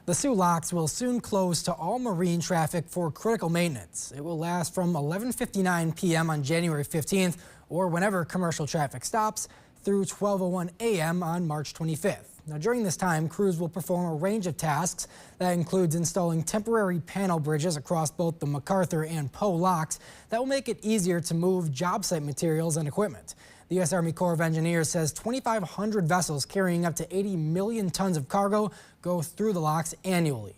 The Soo Locks will soon close to all marine traffic for critical maintenance. It will last from 11:59 p.m. on January 15th or whenever commercial traffic stops through 12:01 a.m. on March 25th. Now, during this time, crews will perform a range of tasks that includes installing temporary panel bridges across both the MacArthur and Poe locks that will make it easier to move job site materials and equipment. The U.S. Army Corps of Engineers says 2,500 vessels carrying up to 80 million tons of cargo go through the locks annually.